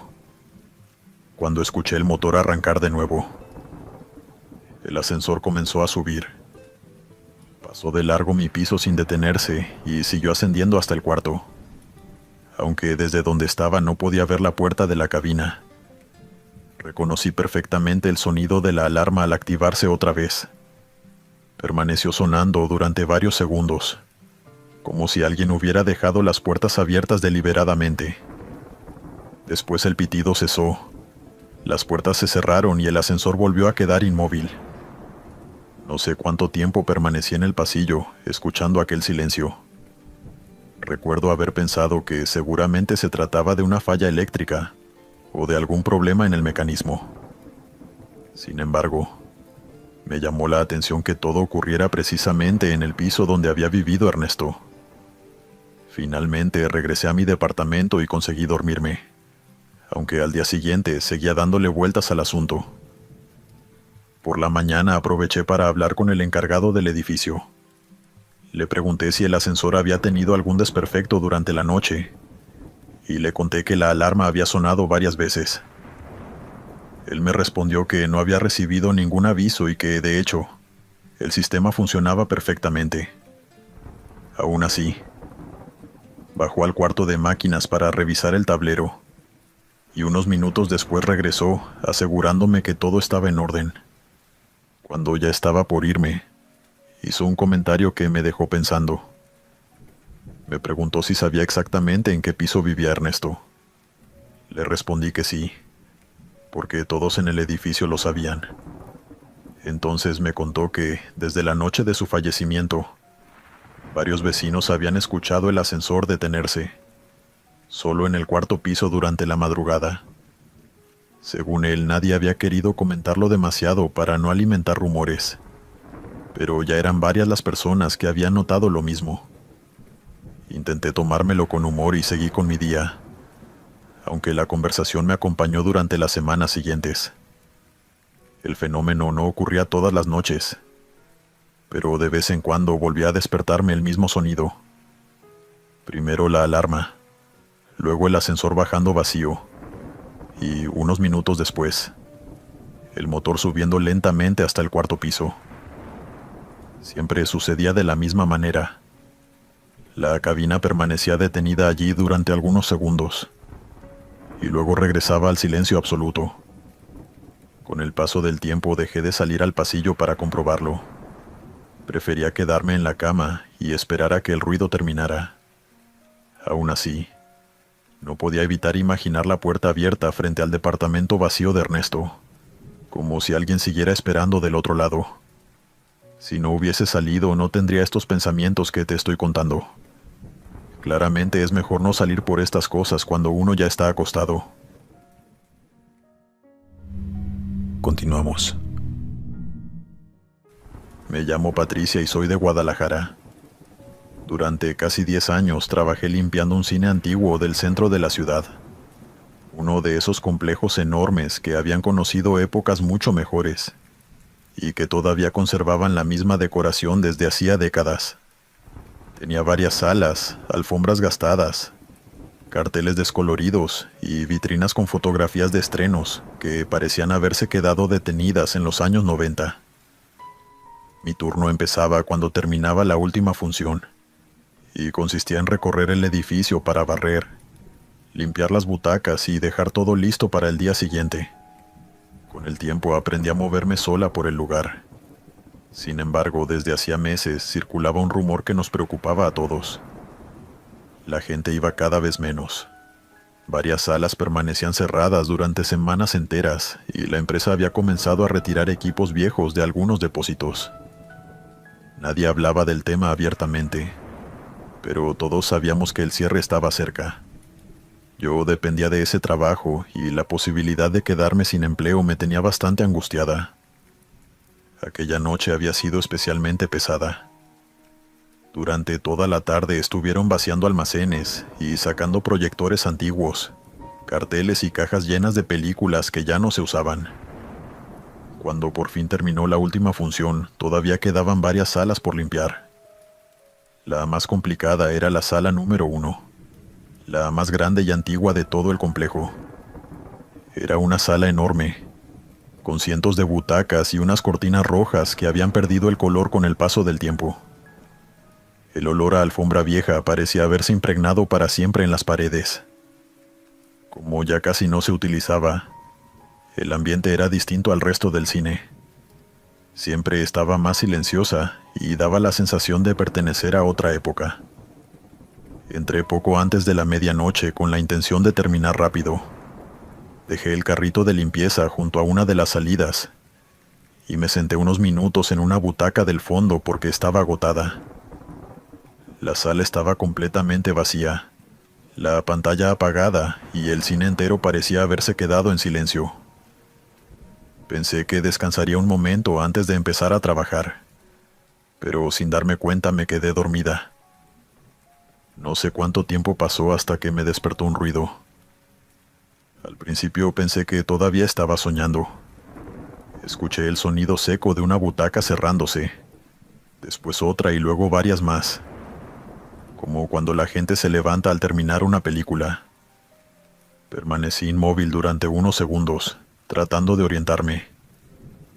cuando escuché el motor arrancar de nuevo. El ascensor comenzó a subir. Pasó de largo mi piso sin detenerse y siguió ascendiendo hasta el cuarto, aunque desde donde estaba no podía ver la puerta de la cabina. Reconocí perfectamente el sonido de la alarma al activarse otra vez. Permaneció sonando durante varios segundos, como si alguien hubiera dejado las puertas abiertas deliberadamente. Después el pitido cesó, las puertas se cerraron y el ascensor volvió a quedar inmóvil. No sé cuánto tiempo permanecí en el pasillo, escuchando aquel silencio. Recuerdo haber pensado que seguramente se trataba de una falla eléctrica o de algún problema en el mecanismo. Sin embargo, me llamó la atención que todo ocurriera precisamente en el piso donde había vivido Ernesto. Finalmente regresé a mi departamento y conseguí dormirme, aunque al día siguiente seguía dándole vueltas al asunto. Por la mañana aproveché para hablar con el encargado del edificio. Le pregunté si el ascensor había tenido algún desperfecto durante la noche, y le conté que la alarma había sonado varias veces. Él me respondió que no había recibido ningún aviso y que, de hecho, el sistema funcionaba perfectamente. Aún así, Bajó al cuarto de máquinas para revisar el tablero, y unos minutos después regresó, asegurándome que todo estaba en orden. Cuando ya estaba por irme, hizo un comentario que me dejó pensando. Me preguntó si sabía exactamente en qué piso vivía Ernesto. Le respondí que sí, porque todos en el edificio lo sabían. Entonces me contó que, desde la noche de su fallecimiento, varios vecinos habían escuchado el ascensor detenerse, solo en el cuarto piso durante la madrugada. Según él, nadie había querido comentarlo demasiado para no alimentar rumores, pero ya eran varias las personas que habían notado lo mismo. Intenté tomármelo con humor y seguí con mi día, aunque la conversación me acompañó durante las semanas siguientes. El fenómeno no ocurría todas las noches, pero de vez en cuando volvía a despertarme el mismo sonido. Primero la alarma, luego el ascensor bajando vacío, y unos minutos después, el motor subiendo lentamente hasta el cuarto piso. Siempre sucedía de la misma manera. La cabina permanecía detenida allí durante algunos segundos, y luego regresaba al silencio absoluto. Con el paso del tiempo dejé de salir al pasillo para comprobarlo. Prefería quedarme en la cama y esperar a que el ruido terminara. Aún así, no podía evitar imaginar la puerta abierta frente al departamento vacío de Ernesto, como si alguien siguiera esperando del otro lado. Si no hubiese salido, no tendría estos pensamientos que te estoy contando. Claramente es mejor no salir por estas cosas cuando uno ya está acostado. Continuamos. Me llamo Patricia y soy de Guadalajara. Durante casi 10 años trabajé limpiando un cine antiguo del centro de la ciudad. Uno de esos complejos enormes que habían conocido épocas mucho mejores y que todavía conservaban la misma decoración desde hacía décadas. Tenía varias salas, alfombras gastadas, carteles descoloridos y vitrinas con fotografías de estrenos que parecían haberse quedado detenidas en los años 90. Mi turno empezaba cuando terminaba la última función y consistía en recorrer el edificio para barrer, limpiar las butacas y dejar todo listo para el día siguiente. Con el tiempo aprendí a moverme sola por el lugar. Sin embargo, desde hacía meses circulaba un rumor que nos preocupaba a todos. La gente iba cada vez menos. Varias salas permanecían cerradas durante semanas enteras y la empresa había comenzado a retirar equipos viejos de algunos depósitos. Nadie hablaba del tema abiertamente, pero todos sabíamos que el cierre estaba cerca. Yo dependía de ese trabajo y la posibilidad de quedarme sin empleo me tenía bastante angustiada. Aquella noche había sido especialmente pesada. Durante toda la tarde estuvieron vaciando almacenes y sacando proyectores antiguos, carteles y cajas llenas de películas que ya no se usaban. Cuando por fin terminó la última función, todavía quedaban varias salas por limpiar. La más complicada era la sala número 1, la más grande y antigua de todo el complejo. Era una sala enorme, con cientos de butacas y unas cortinas rojas que habían perdido el color con el paso del tiempo. El olor a alfombra vieja parecía haberse impregnado para siempre en las paredes. Como ya casi no se utilizaba, el ambiente era distinto al resto del cine. Siempre estaba más silenciosa y daba la sensación de pertenecer a otra época. Entré poco antes de la medianoche con la intención de terminar rápido. Dejé el carrito de limpieza junto a una de las salidas y me senté unos minutos en una butaca del fondo porque estaba agotada. La sala estaba completamente vacía, la pantalla apagada y el cine entero parecía haberse quedado en silencio. Pensé que descansaría un momento antes de empezar a trabajar, pero sin darme cuenta me quedé dormida. No sé cuánto tiempo pasó hasta que me despertó un ruido. Al principio pensé que todavía estaba soñando. Escuché el sonido seco de una butaca cerrándose, después otra y luego varias más, como cuando la gente se levanta al terminar una película. Permanecí inmóvil durante unos segundos, tratando de orientarme.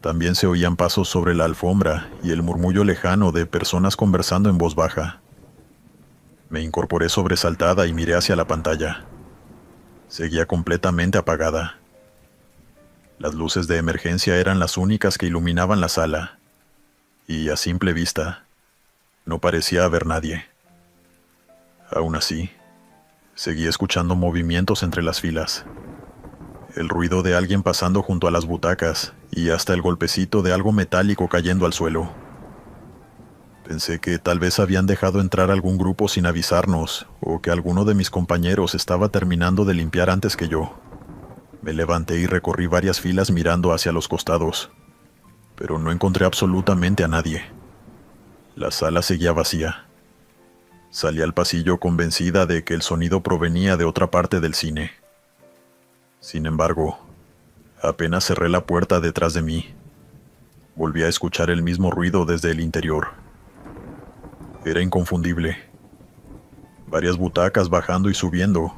También se oían pasos sobre la alfombra y el murmullo lejano de personas conversando en voz baja. Me incorporé sobresaltada y miré hacia la pantalla. Seguía completamente apagada. Las luces de emergencia eran las únicas que iluminaban la sala, y a simple vista, no parecía haber nadie. Aún así, seguí escuchando movimientos entre las filas. El ruido de alguien pasando junto a las butacas y hasta el golpecito de algo metálico cayendo al suelo. Pensé que tal vez habían dejado entrar algún grupo sin avisarnos, o que alguno de mis compañeros estaba terminando de limpiar antes que yo. Me levanté y recorrí varias filas mirando hacia los costados, pero no encontré absolutamente a nadie. La sala seguía vacía. Salí al pasillo convencida de que el sonido provenía de otra parte del cine. Sin embargo, apenas cerré la puerta detrás de mí, volví a escuchar el mismo ruido desde el interior. Era inconfundible. Varias butacas bajando y subiendo,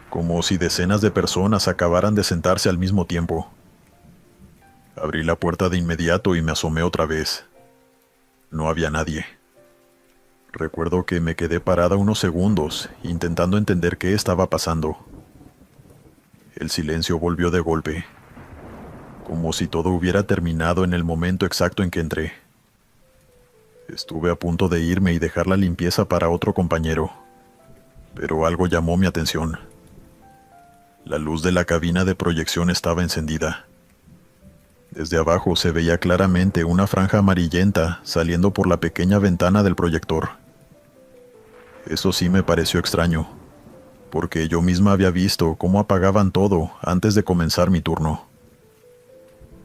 como si decenas de personas acabaran de sentarse al mismo tiempo. Abrí la puerta de inmediato y me asomé otra vez. No había nadie. Recuerdo que me quedé parada unos segundos, intentando entender qué estaba pasando. El silencio volvió de golpe, como si todo hubiera terminado en el momento exacto en que entré. Estuve a punto de irme y dejar la limpieza para otro compañero, pero algo llamó mi atención. La luz de la cabina de proyección estaba encendida. Desde abajo se veía claramente una franja amarillenta saliendo por la pequeña ventana del proyector. Eso sí me pareció extraño, porque yo misma había visto cómo apagaban todo antes de comenzar mi turno.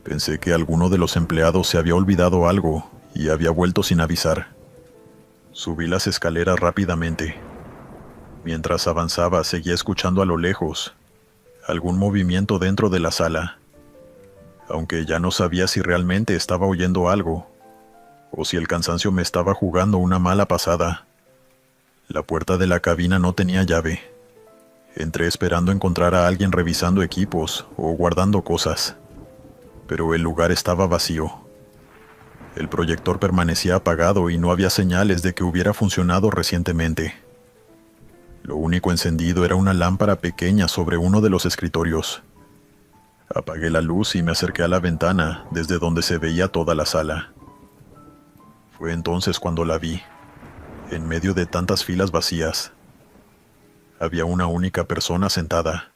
Pensé que alguno de los empleados se había olvidado algo y había vuelto sin avisar. Subí las escaleras rápidamente. Mientras avanzaba, seguía escuchando a lo lejos algún movimiento dentro de la sala, aunque ya no sabía si realmente estaba oyendo algo o si el cansancio me estaba jugando una mala pasada. La puerta de la cabina no tenía llave. Entré esperando encontrar a alguien revisando equipos o guardando cosas, pero el lugar estaba vacío. El proyector permanecía apagado y no había señales de que hubiera funcionado recientemente. Lo único encendido era una lámpara pequeña sobre uno de los escritorios. Apagué la luz y me acerqué a la ventana desde donde se veía toda la sala. Fue entonces cuando la vi, en medio de tantas filas vacías. Había una única persona sentada.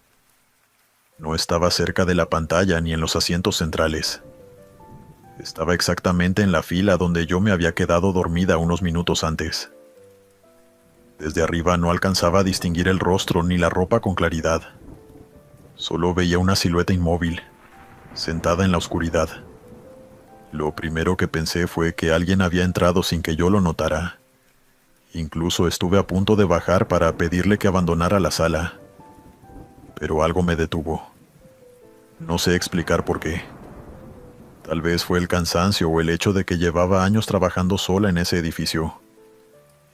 No estaba cerca de la pantalla ni en los asientos centrales. Estaba exactamente en la fila donde yo me había quedado dormida unos minutos antes. Desde arriba no alcanzaba a distinguir el rostro ni la ropa con claridad. Solo veía una silueta inmóvil, sentada en la oscuridad. Lo primero que pensé fue que alguien había entrado sin que yo lo notara. Incluso estuve a punto de bajar para pedirle que abandonara la sala. Pero algo me detuvo. No sé explicar por qué. Tal vez fue el cansancio o el hecho de que llevaba años trabajando sola en ese edificio,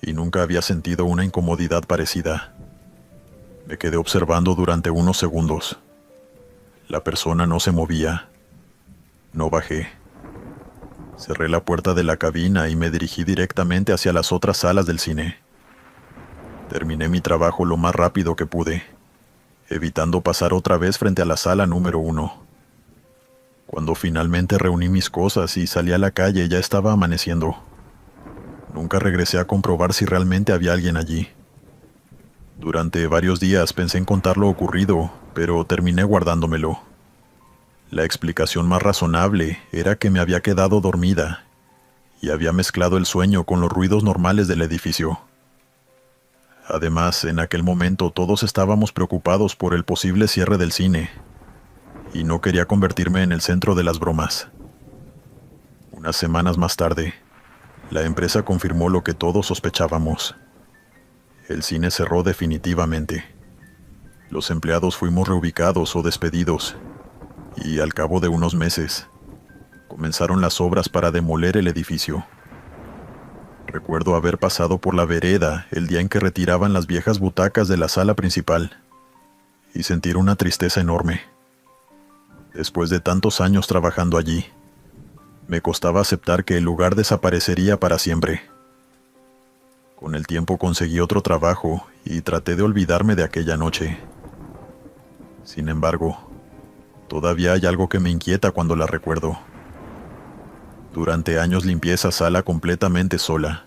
y nunca había sentido una incomodidad parecida. Me quedé observando durante unos segundos. La persona no se movía. No bajé. Cerré la puerta de la cabina y me dirigí directamente hacia las otras salas del cine. Terminé mi trabajo lo más rápido que pude, evitando pasar otra vez frente a la sala número 1. Cuando finalmente reuní mis cosas y salí a la calle, ya estaba amaneciendo. Nunca regresé a comprobar si realmente había alguien allí. Durante varios días pensé en contar lo ocurrido, pero terminé guardándomelo. La explicación más razonable era que me había quedado dormida y había mezclado el sueño con los ruidos normales del edificio. Además, en aquel momento todos estábamos preocupados por el posible cierre del cine, y no quería convertirme en el centro de las bromas. Unas semanas más tarde, la empresa confirmó lo que todos sospechábamos. El cine cerró definitivamente. Los empleados fuimos reubicados o despedidos, y al cabo de unos meses, comenzaron las obras para demoler el edificio. Recuerdo haber pasado por la vereda el día en que retiraban las viejas butacas de la sala principal, y sentir una tristeza enorme. Después de tantos años trabajando allí, me costaba aceptar que el lugar desaparecería para siempre. Con el tiempo conseguí otro trabajo y traté de olvidarme de aquella noche. Sin embargo, todavía hay algo que me inquieta cuando la recuerdo. Durante años limpié esa sala completamente sola.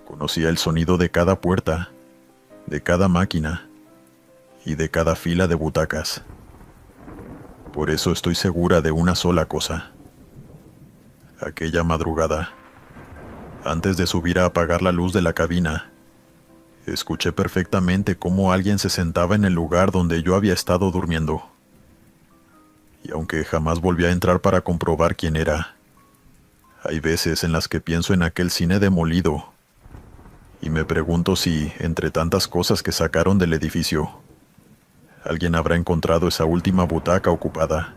Conocía el sonido de cada puerta, de cada máquina y de cada fila de butacas. Por eso estoy segura de una sola cosa. Aquella madrugada, antes de subir a apagar la luz de la cabina, escuché perfectamente cómo alguien se sentaba en el lugar donde yo había estado durmiendo. Y aunque jamás volví a entrar para comprobar quién era, hay veces en las que pienso en aquel cine demolido y me pregunto si, entre tantas cosas que sacaron del edificio, alguien habrá encontrado esa última butaca ocupada.